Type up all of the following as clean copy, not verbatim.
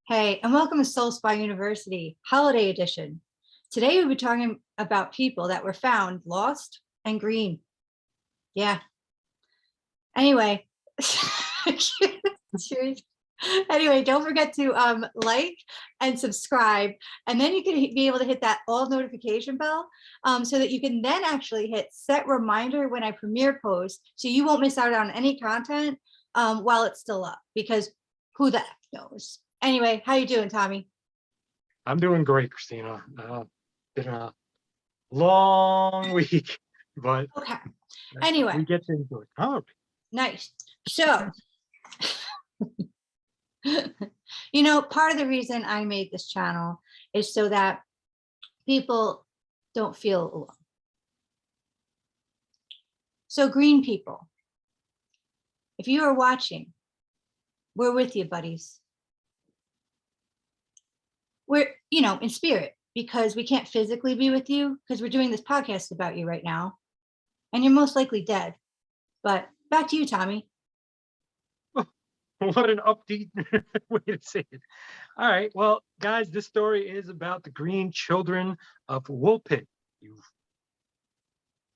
Hey, and welcome to Soul Spa University, Holiday Edition. Today we'll be talking about people that were found lost and green. Yeah. Anyway, anyway, don't forget to like and subscribe, and then you can be able to hit that all notification bell so that you can then actually hit set reminder when I premiere post, so you won't miss out on any content while it's still up, because who the heck knows. Anyway, how you doing, Tommy? I'm doing great, Kristina. Been a long week, but Okay. Anyway, we get into it. Oh, nice. So, part of the reason I made this channel is so that people don't feel alone. So, green people, if you are watching, we're with you, buddies. We're, in spirit, because we can't physically be with you because we're doing this podcast about you right now. And you're most likely dead. But back to you, Tommy. what an upbeat way to say it. All right. Well, guys, this story is about the green children of Woolpit. You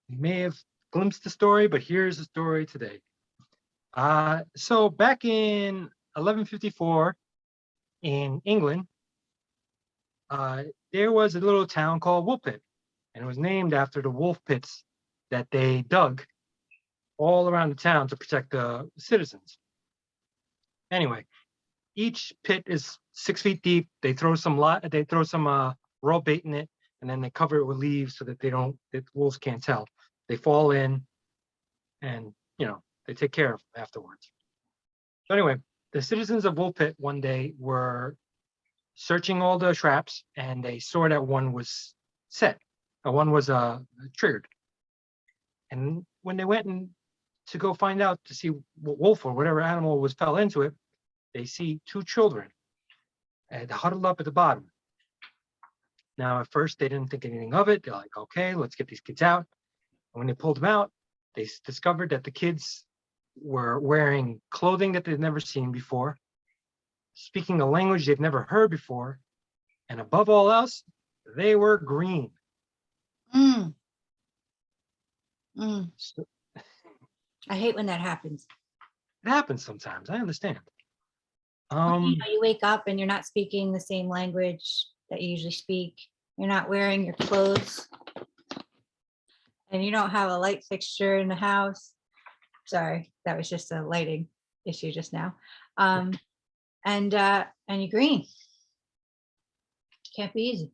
may have glimpsed the story, but here's the story today. So back in 1154 in England, there was a little town called Woolpit, and it was named after the wolf pits that they dug all around the town to protect the citizens. Anyway, each pit is 6 feet deep. They throw some raw bait in it, and then they cover it with leaves so that the wolves can't tell. They fall in, and they take care of them afterwards. So anyway, the citizens of Woolpit one day were searching all the traps, and they saw that one was set. One was triggered. And when they went to go find out to see what wolf or whatever animal fell into it, they see two children huddled up at the bottom. Now, at first, they didn't think anything of it. They're like, okay, let's get these kids out. And when they pulled them out, they discovered that the kids were wearing clothing that they'd never seen before, speaking a language they've never heard before, and above all else, they were green. So, I hate when that happens. it happens sometimes. I understand. You wake up and you're not speaking the same language that you usually speak. You're not wearing your clothes, and you don't have a light fixture in the house. Sorry, that was just a lighting issue just now. And you're green. Can't be easy.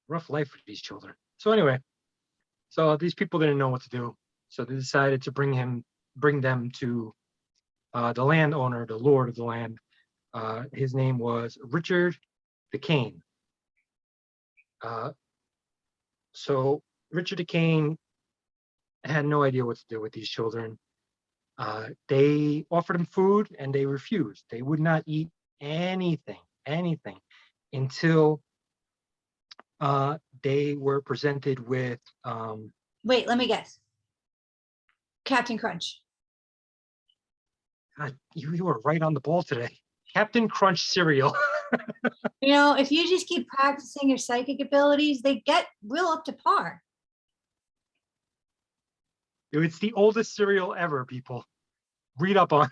Rough life for these children. So anyway, these people didn't know what to do, so they decided to bring them to the landowner, the lord of the land. His name was Richard the Cane. So Richard the Cane had no idea what to do with these children. They offered him food, and they refused. They would not eat anything until they were presented with. Wait, let me guess. Captain Crunch. God, you were right on the ball today. Captain Crunch cereal. If you just keep practicing your psychic abilities, they get real up to par. It's the oldest cereal ever, people. Read up on.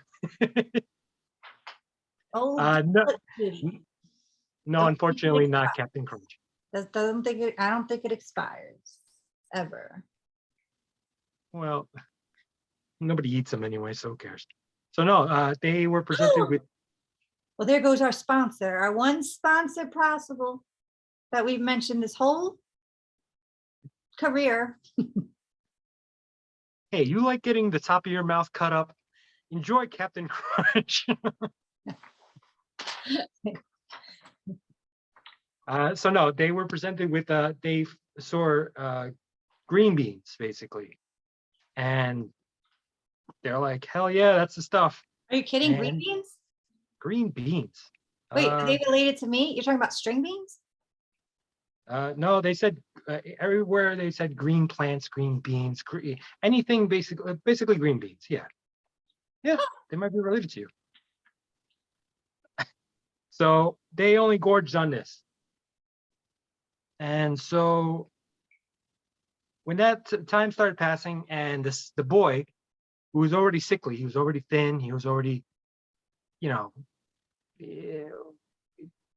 No, unfortunately not Captain Crunch. I don't think it expires ever. Well, nobody eats them anyway, so who cares? So no, they were presented with. Well, there goes our sponsor, our one sponsor possible that we've mentioned this whole career. Hey, you like getting the top of your mouth cut up? Enjoy Captain Crunch. So no, they were presented with they saw green beans basically, and they're like, hell yeah, that's the stuff. Are you kidding? Green beans? Green beans. Wait, are they related to me? You're talking about string beans? No, they said everywhere they said green plants, green beans, anything basically green beans. Yeah, they might be related to you. So they only gorged on this. And so when that time started passing, and the boy, who was already sickly, he was already thin, he was already, you know, eh,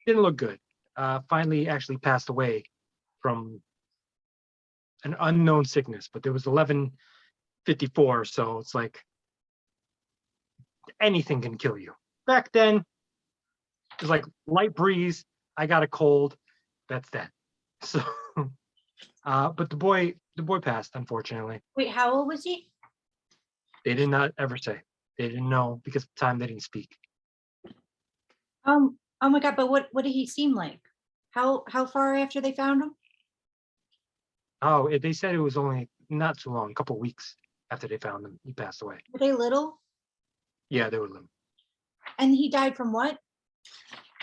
didn't look good. Finally, actually passed away from an unknown sickness. But there was 11:54, so it's like anything can kill you. Back then, it was like light breeze. I got a cold. That's that. So, but the boy passed, unfortunately. Wait, how old was he? They did not ever say. They didn't know because at the time they didn't speak. Oh my God, but what did he seem like? How far after they found him? Oh, they said it was only not too long, a couple weeks after they found him, he passed away. Were they little? Yeah, they were living. And he died from what?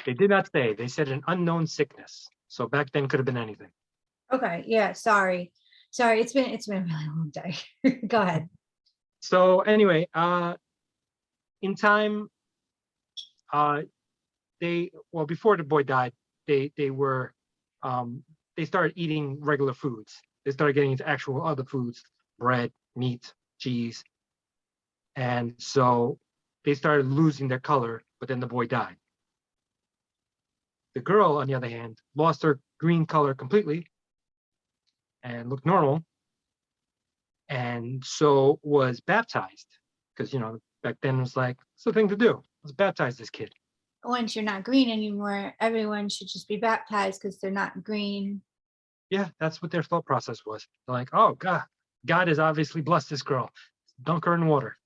They did not say. They said an unknown sickness. So back then could have been anything. Okay, yeah, sorry. Sorry, it's been a really long day. Go ahead. So anyway, in time, uh, before the boy died, they were they started eating regular foods. They started getting into actual other foods, bread, meat, cheese, and so they started losing their color. But then the boy died. The girl, on the other hand, lost her green color completely and looked normal, and so was baptized because back then it was like it's the thing to do. Let's baptize this kid. Once you're not green anymore, everyone should just be baptized because they're not green. Yeah, that's what their thought process was. They're like, oh God has obviously blessed this girl. Dunk her in water.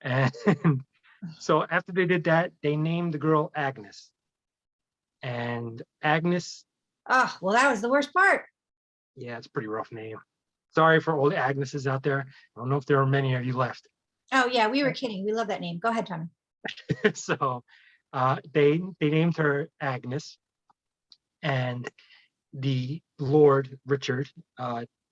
And so after they did that, they named the girl Agnes. And Agnes, Oh, well, that was the worst part. yeah, it's a pretty rough name. Sorry for all the Agneses out there. I don't know if there are many of you left. Oh yeah, we were kidding. We love that name. Go ahead, Tommy. So they named her Agnes, and the Lord Richard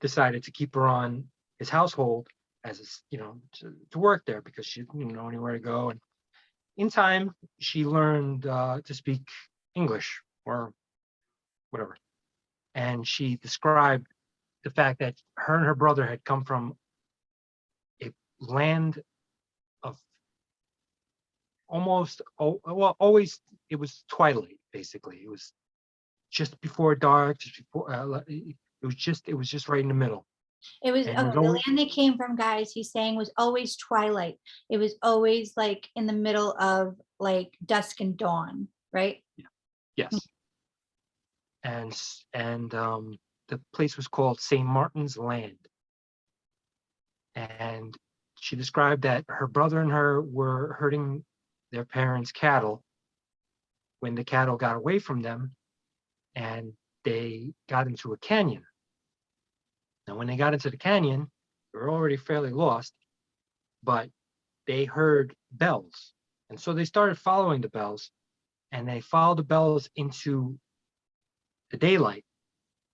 decided to keep her on his household as to work there because she didn't know anywhere to go. And in time, she learned to speak English or whatever, and she described the fact that her and her brother had come from a land of always it was twilight. Basically, it was just before dark, just before it was just right in the middle, It was and it okay. was The always land they came from, guys, he's saying was always twilight. It was always like in the middle of like dusk and dawn, right? yes, and the place was called St. Martin's Land, and she described that her brother and her were herding their parents' cattle when the cattle got away from them, and they got into a canyon. Now, when they got into the canyon, they were already fairly lost, but they heard bells. And so they started following the bells, and they followed the bells into the daylight.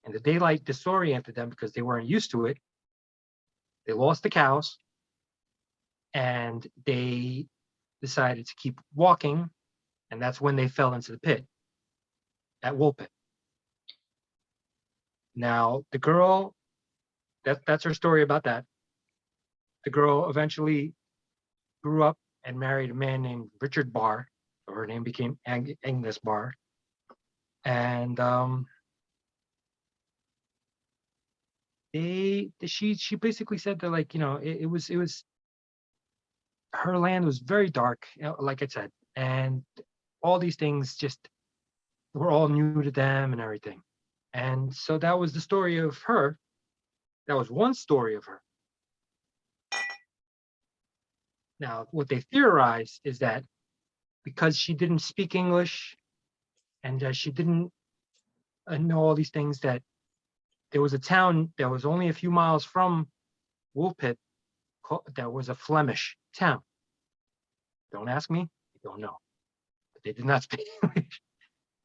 And the daylight disoriented them because they weren't used to it. They lost the cows, and they decided to keep walking. And that's when they fell into the pit, that wool pit. Now, the girl, that's her story about that. The girl eventually grew up and married a man named Richard Barr. So her name became Agnes Barr. And she basically said that, like, it was her land was very dark, like I said, and all these things just were all new to them and everything. And so that was the story of her. That was one story of her. Now, what they theorize is that because she didn't speak English and she didn't know all these things, that there was a town that was only a few miles from Woolpit that was a Flemish town. Don't ask me, I don't know. But they did not speak English.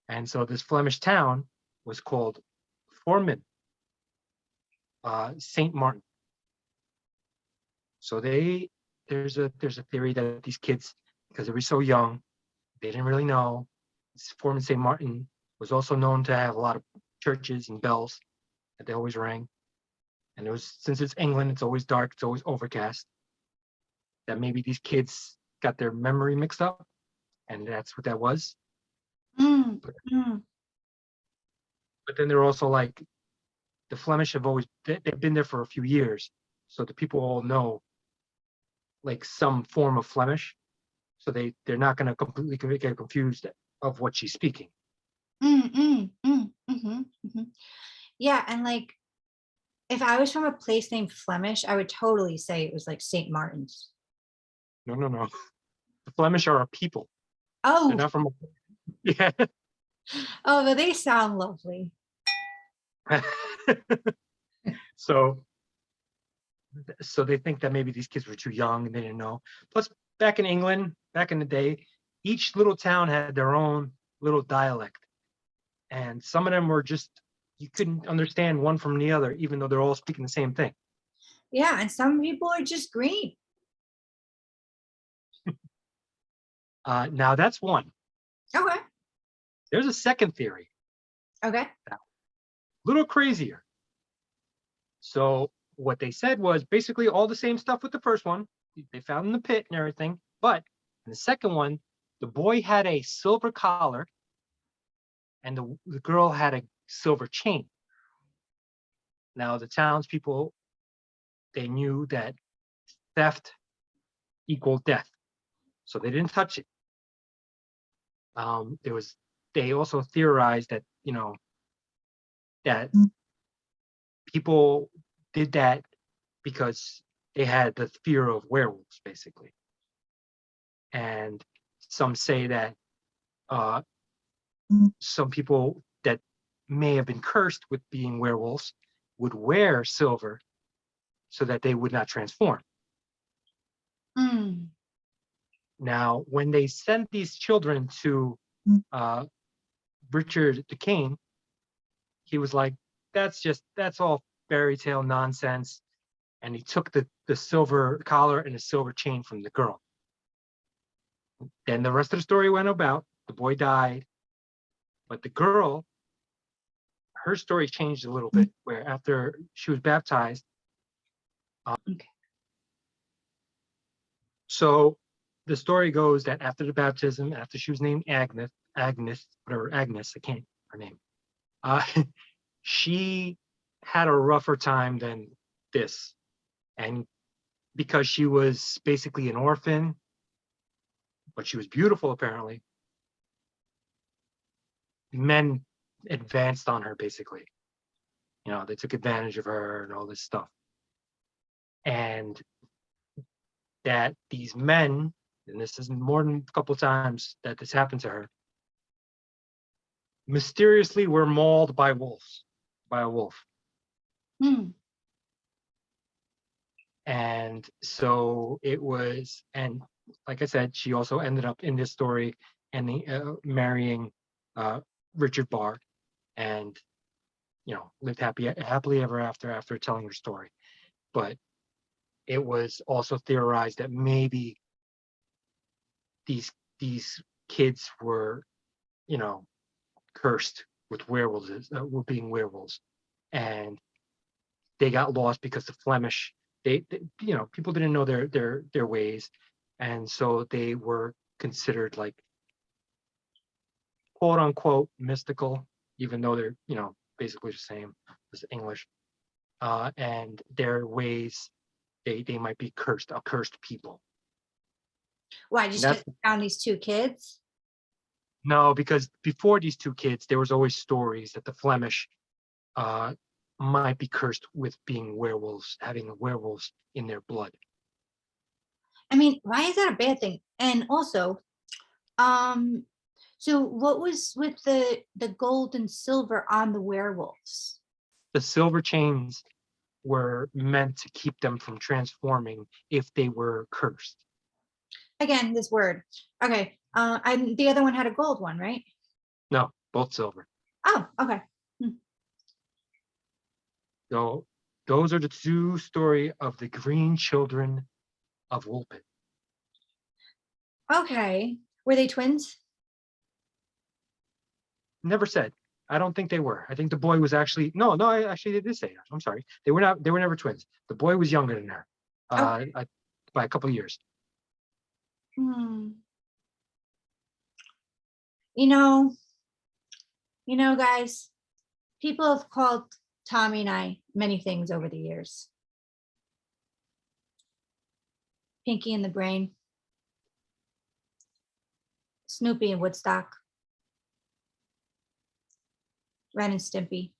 And so this Flemish town was called Formin, Saint Martin. So there's a theory that these kids, because they were so young, they didn't really know. Foreman St. Martin was also known to have a lot of churches and bells that they always rang. And it was, since it's England, it's always dark, it's always overcast. That maybe these kids got their memory mixed up, and that's what that was. Mm, mm. But then they're also like, the Flemish have always, they've been there for a few years, so the people all know like some form of Flemish, so they're not going to completely get confused of what she's speaking. Yeah, and like if I was from a place named Flemish, I would totally say it was like St. Martin's. No, no, no. The Flemish are a people. They're Oh, not from. Yeah. oh, but they sound lovely. so, so they think that maybe these kids were too young and they didn't know. Plus, back in England, back in the day, each little town had their own little dialect, and some of them were just, you couldn't understand one from the other, even though they're all speaking the same thing. Yeah, and some people are just green. Now that's one. Okay. There's a second theory, Okay. a little crazier. So what they said was basically all the same stuff with the first one. They found in the pit and everything. But in the second one, the boy had a silver collar and the girl had a silver chain. Now the townspeople, they knew that theft equaled death. So they didn't touch it. There was, they also theorized that, you know, that people did that because they had the fear of werewolves, basically. And some say that some people that may have been cursed with being werewolves would wear silver so that they would not transform. Mm. Now, when they sent these children to Richard the King, he was like, that's all fairy tale nonsense. And he took the silver collar and the silver chain from the girl. Then the rest of the story went about, the boy died, but the girl, her story changed a little bit, where after she was baptized, Okay. so the story goes that after the baptism, after she was named Agnes, whatever, Agnes, I can't her name, uh, she had a rougher time than this. And because she was basically an orphan, but she was beautiful apparently, men advanced on her basically. You know, they took advantage of her and all this stuff. And that these men, and this is more than a couple of times that this happened to her, mysteriously were mauled by wolves, by a wolf. Mm. And so it was, and like I said, she also ended up in this story and marrying Richard Barr, and you know, lived happily ever after telling her story. But it was also theorized that maybe these kids were, you know, cursed with werewolves, were being werewolves, and they got lost because the Flemish, they you know, people didn't know their ways, and so they were considered like quote unquote mystical, even though they're, you know, basically the same as English, and their ways, they might be cursed, a cursed people. Why, And just that's, because I found these two kids? no, because before these two kids, there was always stories that the Flemish might be cursed with being werewolves, having werewolves in their blood. I mean, why is that a bad thing? And also, um, so what was with the gold and silver on the werewolves? The silver chains were meant to keep them from transforming if they were cursed. Again, this word. Okay. And the other one had a gold one, right? No, both silver. Oh, okay. So those are the two story of the green children of Woolpit. Okay. Were they twins? Never said. I don't think they were. I think the boy was actually no. Actually, they did say that. I'm sorry. They were not. They were never twins. The boy was younger than her, Okay. by a couple of years. Hmm. You know, guys, people have called Tommy and I many things over the years. Pinky in the Brain, Snoopy and Woodstock, Ren and Stimpy.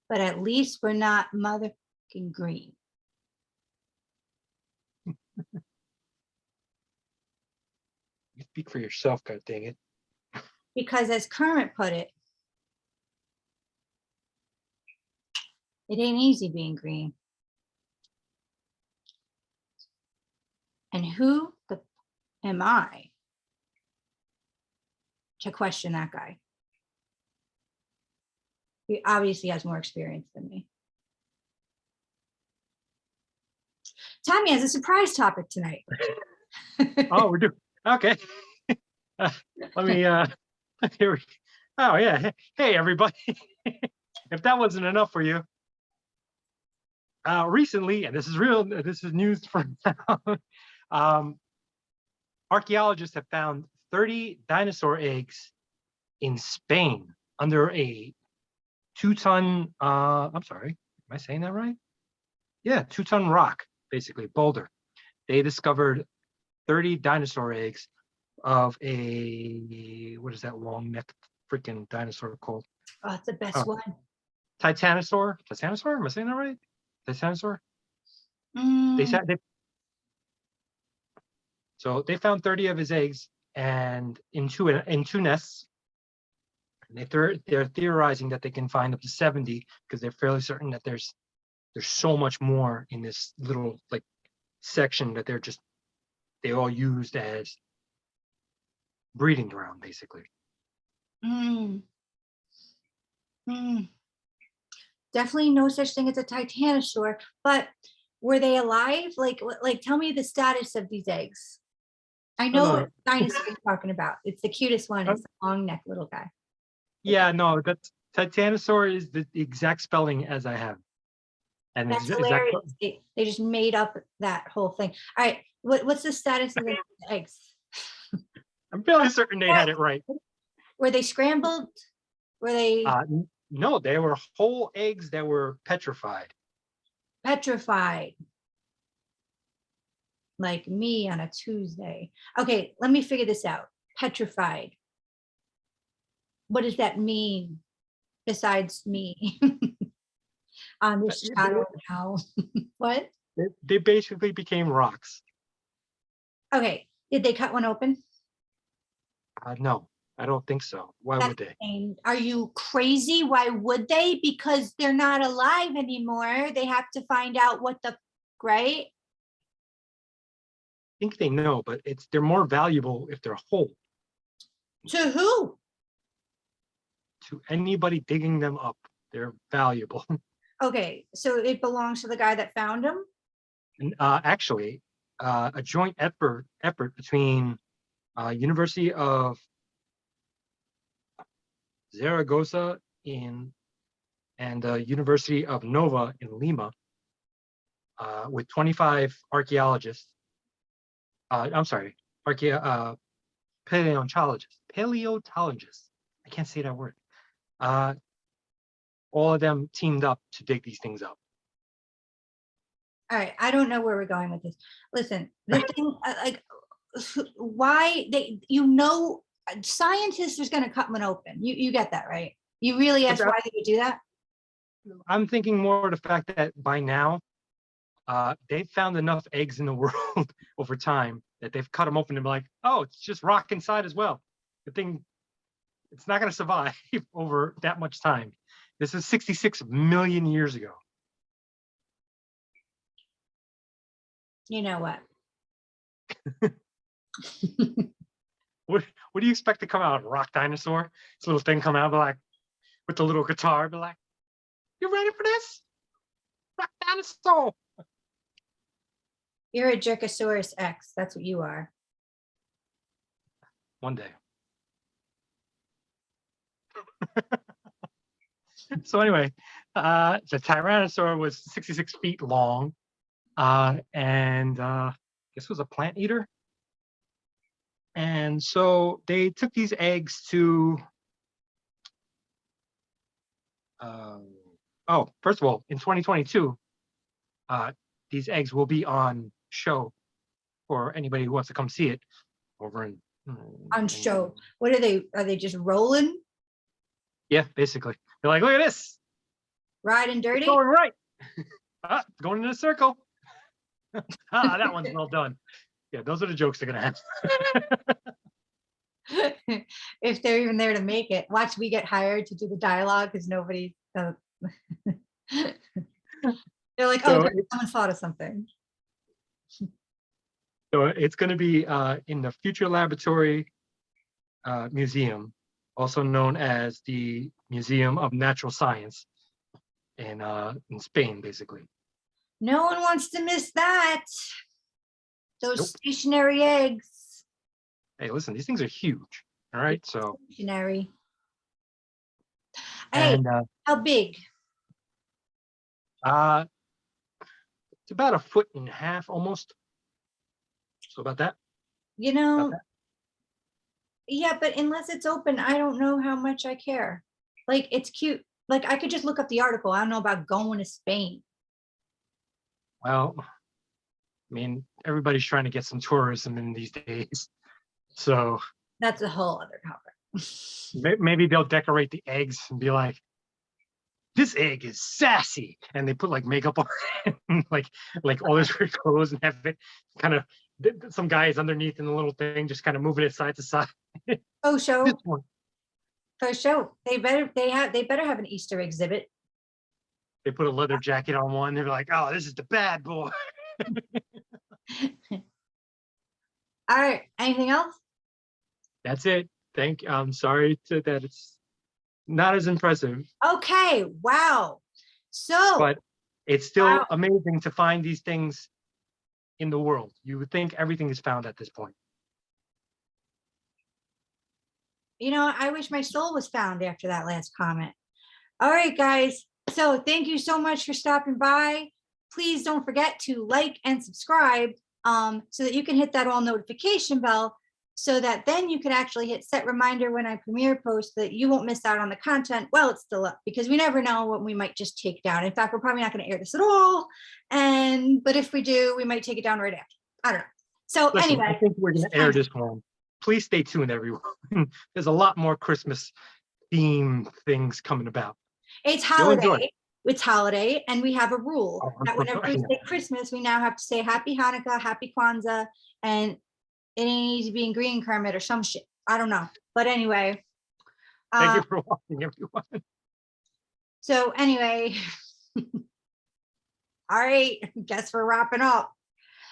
But at least we're not motherfucking green. You speak for yourself, God dang it. Because as Kermit put it, it ain't easy being green. And who the am I to question that guy? He obviously has more experience than me. Tommy has a surprise topic tonight. Oh, we're doing okay. Let me. Here we. Oh yeah. Hey everybody. If that wasn't enough for you, recently, and this is real. This is news from now. Archaeologists have found 30 dinosaur eggs in Spain under a 2-ton. I'm sorry. Am I saying that right? Yeah, 2-ton rock, basically boulder. They discovered 30 dinosaur eggs of a what is that long necked freaking dinosaur called? Oh, it's the best one. Titanosaur. Titanosaur? Am I saying that right? Titanosaur? They Mm, said so they found 30 of his eggs and in two nests. And they're theorizing that they can find up to 70 because they're fairly certain that there's so much more in this little like section that they all used as breeding ground basically. mm, mm. Definitely no such thing as a titanosaur, but were they alive? Like, tell me the status of these eggs. I No, know no, what dinosaur you're talking about. It's the cutest one. no. It's the long neck little guy. Yeah, no, that's Titanosaur is the exact spelling as I have. And That's exact hilarious. They just made up that whole thing. All right, what's the status of the eggs? I'm fairly certain they had it right. Were they scrambled? Were they No, they were whole eggs that were petrified. petrified? Like me on a Tuesday. Okay, let me figure this out. Petrified. What does that mean besides me? On this shadow now. What? They basically became rocks. Okay, did they cut one open? No, I don't think so. Why That's would they? insane. Are you crazy? Why would they? Because they're not alive anymore. They have to find out what the right? I think they know, but they're more valuable if they're whole To who? to anybody digging them up. They're valuable. Okay, so it belongs to the guy that found them. And actually, a joint effort between University of Zaragoza and the University of Nova in Lima, with 25 archaeologists. I'm sorry, paleontologists. Paleontologists. I can't say that word. All of them teamed up to dig these things up. All right, I don't know where we're going with this. Listen, the thing, like, why they, scientists is going to cut one open. You get that, right? You really ask why they would do that? I'm thinking more of the fact that by now, they've found enough eggs in the world over time that they've cut them open and be like, oh, it's just rock inside as well. The thing, it's not going to survive over that much time. This is 66 million years ago. You know what? What do you expect to come out? Rock dinosaur? This little thing come out, be like, with the little guitar, be like, you ready for this? Rock dinosaur. You're a Jerkosaurus X. That's what you are. One day. So anyway, the Tyrannosaur was 66 feet long, and this was a plant eater. And so they took these eggs to, oh, first of all, in 2022, these eggs will be on show for anybody who wants to come see it over in. On show. What are they? Are they just rolling, Yeah, basically. They're like, look at this. riding dirty? It's going right. Going in a circle. That one's well done. Yeah, those are the jokes they're gonna have. If they're even there to make it. Watch, we get hired to do the dialogue because nobody. They're like, So oh, someone thought of something. So it's going to be in the Future Laboratory Museum, also known as the Museum of Natural Science in Spain, basically. No one wants to miss that. Those Nope. stationary eggs. Hey, listen, these things are huge. All right, so. Stationary. Hey, And how big? it's about 1.5 feet almost. So about that. You know, About that. yeah, but unless it's open, I don't know how much I care. Like, it's cute. Like, I could just look up the article. I don't know about going to Spain. Well, I mean, everybody's trying to get some tourism in these days. So That's a whole other topic. maybe they'll decorate the eggs and be like, this egg is sassy, and they put like makeup on it, and like all this weird clothes, and have it kind of some guy is underneath in the little thing, just kind of moving it side to side. Oh, show. This one. For sure. They better have an Easter exhibit. They put a leather jacket on one. They're like, oh, this is the bad boy. All right. Anything else? That's it. I'm sorry that it's not as impressive. Okay. Wow. So, but it's still amazing to find these things in the world. You would think everything is found at this point. you know, I wish my soul was found after that last comment. All right, guys. So thank you so much for stopping by. Please don't forget to like and subscribe so that you can hit that all notification bell so that then you can actually hit set reminder when I premiere post that you won't miss out on the content while it's still up, because we never know what we might just take down. In fact, we're probably not going to air this at all. But if we do, we might take it down right after. I don't know. So Listen, anyway, I think we're going to air this one. Please stay tuned, everyone. There's a lot more Christmas theme things coming about. It's holiday. It's holiday, and we have a rule that whenever we say Christmas, we now have to say Happy Hanukkah, Happy Kwanzaa, and it needs to be in green Kermit or some shit. I don't know. But anyway. Thank you for watching, everyone. So anyway. All right. Guess we're wrapping up.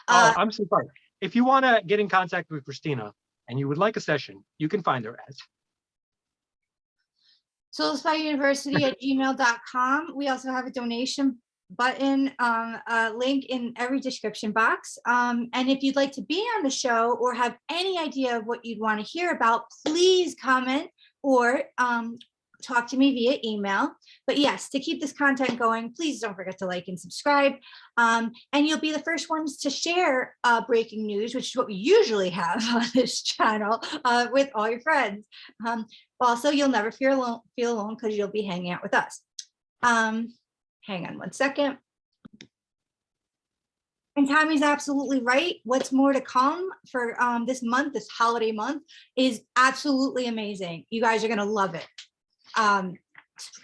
I'm so sorry. If you want to get in contact with Kristina and you would like a session, you can find her at soulspireuniversity@gmail.com. We also have a donation button, a link in every description box. And if you'd like to be on the show or have any idea of what you'd want to hear about, please comment or talk to me via email. But yes, to keep this content going, please don't forget to like and subscribe. And you'll be the first ones to share breaking news, which is what we usually have on this channel, with all your friends. Also, you'll never feel alone because you'll be hanging out with us. Hang on one second. And Tommy's absolutely right. What's more to come for this month, this holiday month, is absolutely amazing. You guys are going to love it.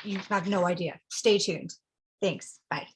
You have no idea. Stay tuned. Thanks. Bye.